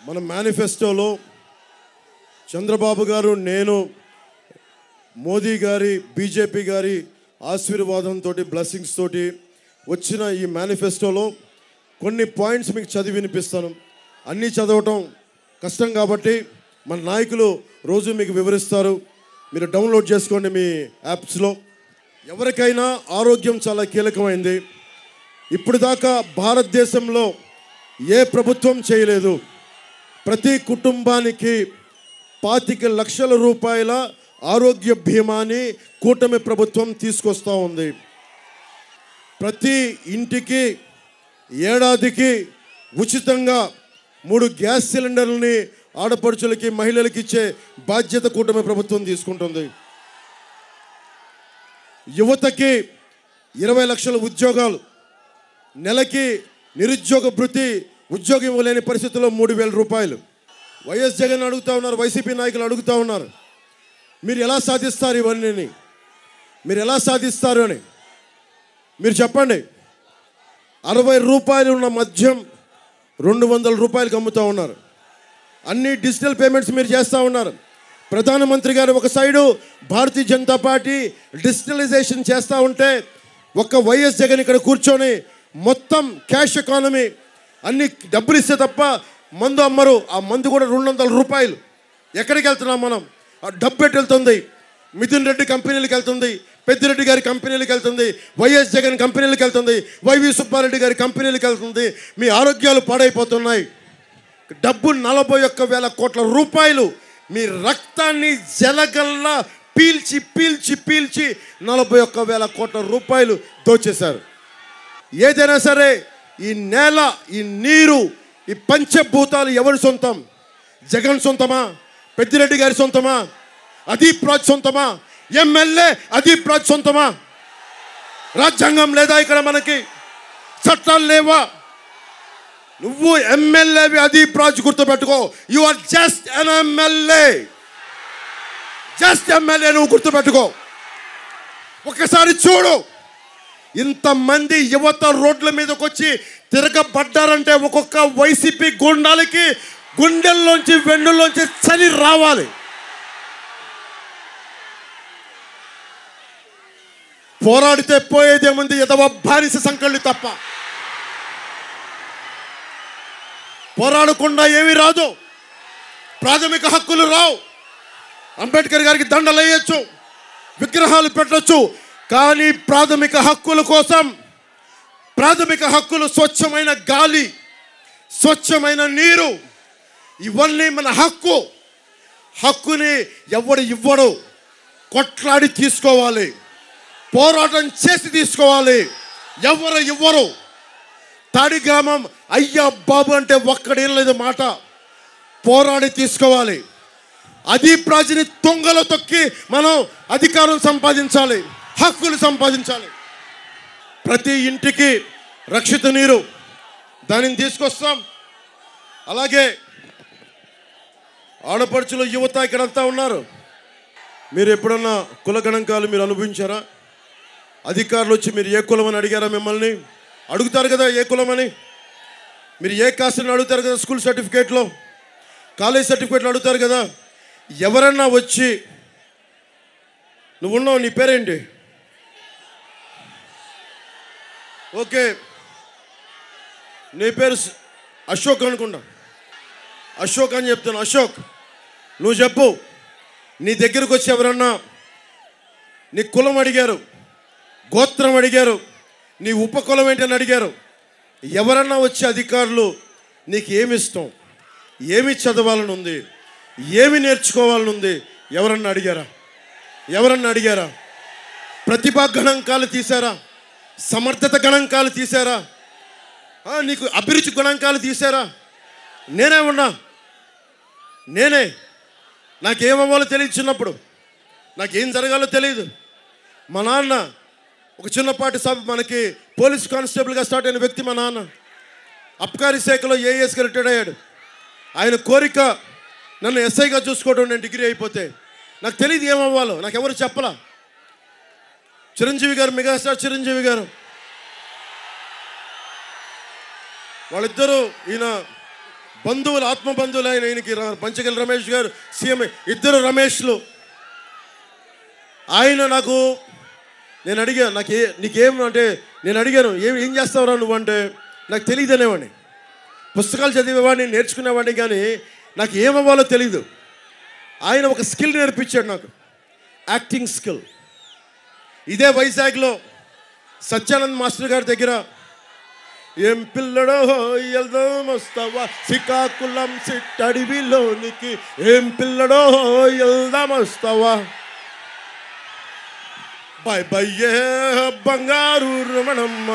మన మేనిఫెస్టోలో చంద్రబాబు గారు, నేను, మోదీ గారి, బీజేపీ గారి ఆశీర్వాదంతో, బ్లెస్సింగ్స్ తోటి వచ్చిన ఈ మేనిఫెస్టోలో కొన్ని పాయింట్స్ మీకు చదివి వినిపిస్తాను. అన్నీ చదవటం కష్టం కాబట్టి మన నాయకులు రోజు మీకు వివరిస్తారు. మీరు డౌన్లోడ్ చేసుకోండి మీ యాప్స్లో. ఎవరికైనా ఆరోగ్యం చాలా కీలకమైంది. ఇప్పుడు దాకా భారతదేశంలో ఏ ప్రభుత్వం చేయలేదు. ప్రతి కుటుంబానికి 25 లక్షల రూపాయల ఆరోగ్య బీమాని కూటమి ప్రభుత్వం తీసుకొస్తూ ఉంది. ప్రతి ఇంటికి ఏడాదికి ఉచితంగా 3 గ్యాస్ సిలిండర్లని ఆడపడుచులకి, మహిళలకి ఇచ్చే బాధ్యత కూటమి ప్రభుత్వం తీసుకుంటుంది. యువతకి 20 లక్షల ఉద్యోగాలు, నెలకి నిరుద్యోగ భృతి, ఉద్యోగం ఇవ్వలేని పరిస్థితుల్లో 3,000 రూపాయలు. వైఎస్ జగన్ అడుగుతూ ఉన్నారు, వైసీపీ నాయకులు అడుగుతూ ఉన్నారు, మీరు ఎలా సాధిస్తారు ఇవన్నీ, మీరు ఎలా సాధిస్తారు అని మీరు చెప్పండి. 60 రూపాయలు ఉన్న మద్యం 200 రూపాయలకి అమ్ముతూ ఉన్నారు. అన్ని డిజిటల్ పేమెంట్స్ మీరు చేస్తూ ఉన్నారు. ప్రధానమంత్రి గారు ఒక side Bharatiya Janata party digitalisation చేస్తూ ఉంటే, ఒక్క వైఎస్ జగన్ ఇక్కడ కూర్చొని మొత్తం క్యాష్ ఎకానమీ, అన్ని డబ్బులు ఇస్తే తప్ప మందు అమ్మరు. ఆ మందు కూడా 200 రూపాయలు. ఎక్కడికి వెళ్తున్నాం మనం? ఆ డబ్బు ఎటు వెళ్తుంది? మిథున్ రెడ్డి కంపెనీలకు వెళ్తుంది, పెద్దిరెడ్డి గారి కంపెనీలకు వెళ్తుంది, వైఎస్ జగన్ కంపెనీలకు వెళ్తుంది, వైవి సుబ్బారెడ్డి గారి కంపెనీలకు వెళ్తుంది. మీ ఆరోగ్యాలు పాడైపోతున్నాయి. డబ్బు 41,000 కోట్ల రూపాయలు మీ రక్తాన్ని జలగల్లా పీల్చి పీల్చి పీల్చి 41,000 కోట్ల రూపాయలు దోచేశారు. ఏదైనా సరే ఈ నేల, ఈ నీరు, ఈ పంచభూతాలు ఎవరి సొంతం? జగన్ సొంతమా? పెద్దిరెడ్డి గారి సొంతమా? అదీప్ రాజ్ సొంతమా? ఎమ్మెల్యే అదీప్ రాజ్ సొంతమా? రాజ్యాంగం లేదా ఇక్కడ? మనకి చట్టాలు లేవా? నువ్వు ఎమ్మెల్యేవి అదీప్ రాజ్, గుర్తుపెట్టుకో. You are just an MLA. Just MLA నువ్వు గుర్తుపెట్టుకో. ఒకసారి చూడు, ఇంతమంది యువత రోడ్ల మీదకి వచ్చి తిరగబడ్డారంటే ఒక్కొక్క వైసీపీ గుండాలకి గుండెల్లోంచి, వెన్నుల్లోంచి చలి రావాలి. పోరాడితే పోయేదేముంది? ఎదవ బానిస సంకళ్ళు తప్ప. పోరాడకుండా ఏమీ రాదు. ప్రాథమిక హక్కులు రావు. అంబేద్కర్ గారికి దండలు వేయచ్చు, విగ్రహాలు పెట్టచ్చు, కానీ ప్రాథమిక హక్కుల కోసం, ప్రాథమిక హక్కులు స్వచ్ఛమైన గాలి, స్వచ్ఛమైన నీరు, ఇవన్నీ మన హక్కు. హక్కుని ఎవడు ఇవ్వడు, కొట్లాడి తీసుకోవాలి, పోరాటం చేసి తీసుకోవాలి. ఎవరు ఇవ్వరు. తాడిగ్రామం అయ్యా బాబు అంటే ఒక్కడేం లేదు మాట. పోరాడి తీసుకోవాలి. అదీప్ రాజుని తుంగలో తొక్కి మనం అధికారం సంపాదించాలి, హక్కులు సంపాదించాలి. ప్రతి ఇంటికి రక్షిత నీరు, దానిని తీసుకొస్తాం. అలాగే ఆడపడుచులు, యువత ఇక్కడంతా ఉన్నారు. మీరు ఎప్పుడన్నా కుల గణాంకాలు మీరు అనుభవించారా? అధికారులు వచ్చి మీరు ఏ కులం అని అడిగారా? మిమ్మల్ని అడుగుతారు కదా ఏ కులం అని. మీరు ఏ కాస్ట్ అని అడుగుతారు కదా స్కూల్ సర్టిఫికేట్లో, కాలేజ్ సర్టిఫికేట్లు అడుగుతారు కదా. ఎవరన్నా వచ్చి నువ్వు ఉన్నావు, నీ పేరేంటి? ఓకే, నీ పేరు అశోక్ అనుకుంటా. అశోక్ అని చెప్తాను. అశోక్, నువ్వు చెప్పు. నీ దగ్గరకు వచ్చి ఎవరన్నా నీ కులం అడిగారు, గోత్రం అడిగారు, నీ ఉపకులం ఏంటని అడిగారు. ఎవరన్నా వచ్చి అధికారులు నీకు ఏమి ఇష్టం, ఏమి చదవాలని ఉంది, ఏమి నేర్చుకోవాలని ఉంది, ఎవరన్నా అడిగారా? ఎవరన్నా అడిగారా? ప్రతిభా గణాంకాలు తీశారా? సమర్థత గణాంకాలు తీశారా? నీకు అభిరుచి గణాంకాలు తీశారా? నేనే ఉన్నా, నేనే. నాకేమవ్వాలో తెలియదు. చిన్నప్పుడు నాకేం జరగాలో తెలియదు. మా నాన్న ఒక చిన్నపాటి మనకి పోలీస్ కానిస్టేబుల్గా స్టార్ట్ అయిన వ్యక్తి మా నాన్న. అబ్కారీ శాఖలో ఏఎస్గా రిటైర్డ్ అయ్యాడు. ఆయన కోరిక నన్ను ఎస్ఐగా చూసుకోవడం. నేను డిగ్రీ అయిపోతే నాకు తెలియదు ఏమవ్వాలో, నాకు ఎవరు చెప్పలా. చిరంజీవి గారు, మెగాస్టార్ చిరంజీవి గారు, వాళ్ళిద్దరూ, ఈయన బంధువులు ఆత్మబంధువులు ఆయన ఆయనకి పంచగల రమేష్ గారు సీఎం, ఇద్దరు రమేష్లు. ఆయన నాకు, నేను అడిగాను, నీకేం అంటే, నేను అడిగాను ఏం చేస్తావురా నువ్వు అంటే, నాకు తెలియదు అనేవాడిని. పుస్తకాలు చదివేవాడిని, నేర్చుకునేవాడిని, కానీ నాకు ఏమవ్వాలో తెలీదు. ఆయన ఒక స్కిల్ నేర్పించాడు నాకు, యాక్టింగ్ స్కిల్. ఇదే వైజాగ్లో సత్యానంద్ మాస్టర్ గారి దగ్గర, ఏం పిల్లడో వెళ్దాం వస్తావా శ్రీకాకుళం సిట్టడివిలోనికి, ఏం పిల్లడో వెళ్దాం వస్తావా, బై బయ్యే బంగారు రమణమ్మ.